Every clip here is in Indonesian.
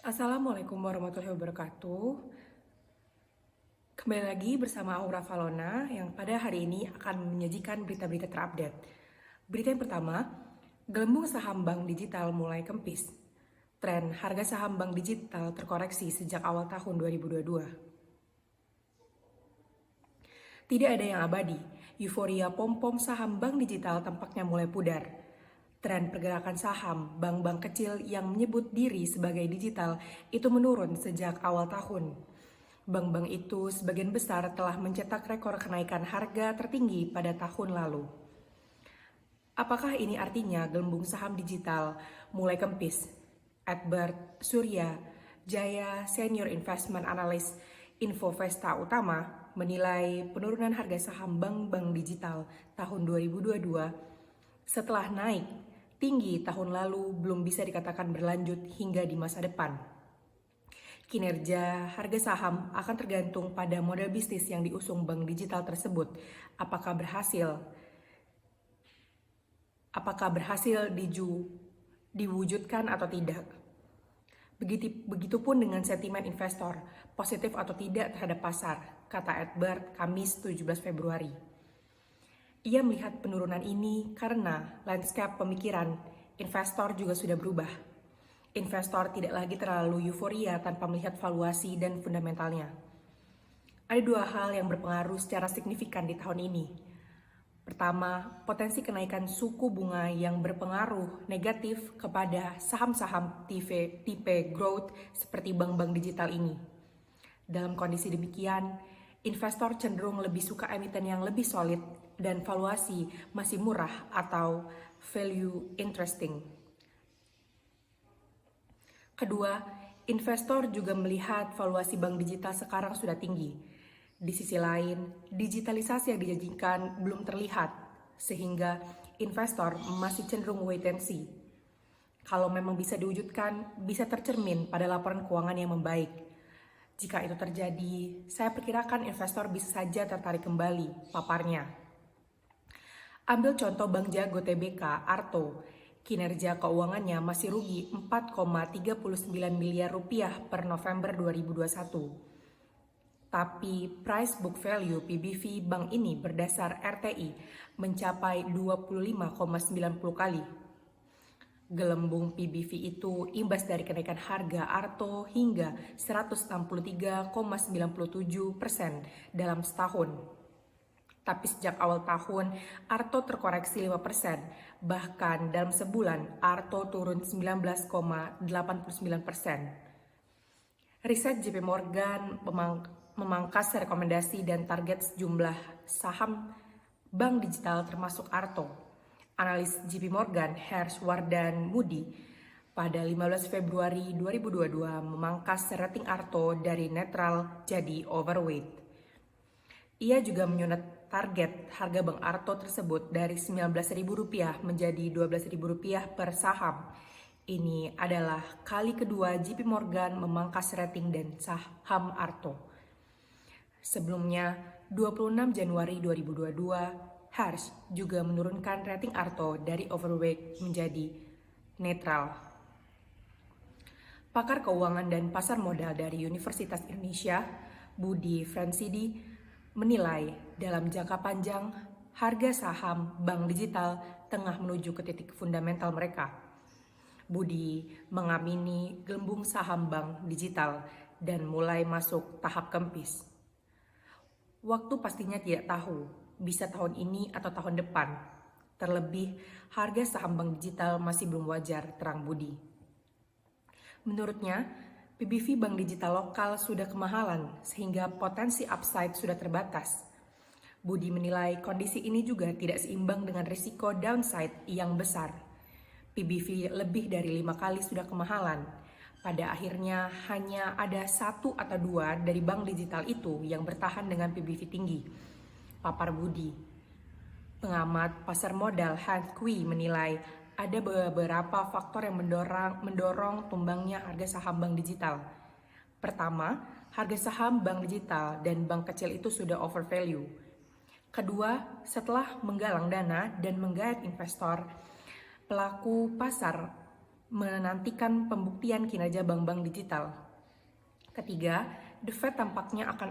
Assalamualaikum warahmatullahi wabarakatuh. Kembali lagi bersama Aura Valona yang pada hari ini akan menyajikan berita-berita terupdate. Berita yang pertama, gelembung saham bank digital mulai kempis. Tren harga saham bank digital terkoreksi sejak awal tahun 2022. Tidak ada yang abadi, euforia pom-pom saham bank digital tampaknya mulai pudar. Tren pergerakan saham bank-bank kecil yang menyebut diri sebagai digital itu menurun sejak awal tahun. Bank-bank itu sebagian besar telah mencetak rekor kenaikan harga tertinggi pada tahun lalu. Apakah ini artinya gelembung saham digital mulai kempis? Edward Surya Jaya, Senior Investment Analyst Infovesta Utama, menilai penurunan harga saham bank-bank digital tahun 2022 setelah naik tinggi tahun lalu belum bisa dikatakan berlanjut hingga di masa depan. Kinerja harga saham akan tergantung pada model bisnis yang diusung bank digital tersebut. Apakah berhasil diwujudkan atau tidak. Begitupun dengan sentimen investor, positif atau tidak terhadap pasar, kata Edward Kamis 17 Februari. Ia melihat penurunan ini karena landscape pemikiran investor juga sudah berubah. Investor tidak lagi terlalu euforia tanpa melihat valuasi dan fundamentalnya. Ada dua hal yang berpengaruh secara signifikan di tahun ini. Pertama, potensi kenaikan suku bunga yang berpengaruh negatif kepada saham-saham tipe growth seperti bank-bank digital ini. Dalam kondisi demikian, investor cenderung lebih suka emiten yang lebih solid dan valuasi masih murah atau value interesting. Kedua, investor juga melihat valuasi bank digital sekarang sudah tinggi. Di sisi lain, digitalisasi yang dijanjikan belum terlihat, sehingga investor masih cenderung wait and see. Kalau memang bisa diwujudkan, bisa tercermin pada laporan keuangan yang membaik. Jika itu terjadi, saya perkirakan investor bisa saja tertarik kembali, paparnya. Ambil contoh Bank Jago Tbk, Arto. Kinerja keuangannya masih rugi 4,39 miliar rupiah per November 2021. Tapi price book value PBV bank ini berdasar RTI mencapai 25,90 kali. Gelembung PBV itu imbas dari kenaikan harga Arto hingga 163,97% dalam setahun. Tapi sejak awal tahun, Arto terkoreksi 5%. Bahkan dalam sebulan, Arto turun 19,89%. Riset JP Morgan memangkas rekomendasi dan target sejumlah saham bank digital termasuk Arto. Analis JP Morgan, Wardan Moody, pada 15 Februari 2022 memangkas rating Arto dari netral jadi overweight. Ia juga menyunat target harga Bank Arto tersebut dari Rp19.000 menjadi Rp12.000 per saham. Ini adalah kali kedua JP Morgan memangkas rating dan saham Arto. Sebelumnya, 26 Januari 2022, Harsh juga menurunkan rating Arto dari overweight menjadi netral. Pakar keuangan dan pasar modal dari Universitas Indonesia, Budi Fransidi, menilai dalam jangka panjang harga saham bank digital tengah menuju ke titik fundamental mereka. Budi mengamini gelembung saham bank digital dan mulai masuk tahap kempis. Waktu pastinya tidak tahu, bisa tahun ini atau tahun depan. Terlebih, harga saham bank digital masih belum wajar, terang Budi. Menurutnya, PBV bank digital lokal sudah kemahalan sehingga potensi upside sudah terbatas. Budi menilai kondisi ini juga tidak seimbang dengan risiko downside yang besar. PBV lebih dari 5 kali sudah kemahalan. Pada akhirnya hanya ada 1 atau 2 dari bank digital itu yang bertahan dengan PBV tinggi, papar Budi. Pengamat pasar modal Hans Kui menilai ada beberapa faktor yang mendorong tumbangnya harga saham bank digital. Pertama, harga saham bank digital dan bank kecil itu sudah overvalue. Kedua, setelah menggalang dana dan menggait investor, pelaku pasar menantikan pembuktian kinerja bank-bank digital. Ketiga, The Fed tampaknya akan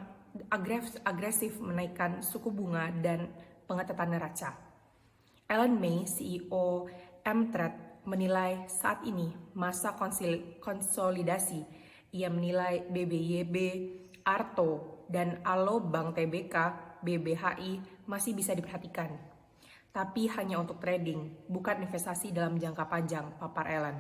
agresif menaikkan suku bunga dan pengetatan neraca. Ellen May, CEO M-Trade, menilai saat ini masa konsolidasi. Ia menilai BBYB, Arto, dan Alo Bank TBK, BBHI masih bisa diperhatikan. Tapi hanya untuk trading, bukan investasi dalam jangka panjang, papar Ellen.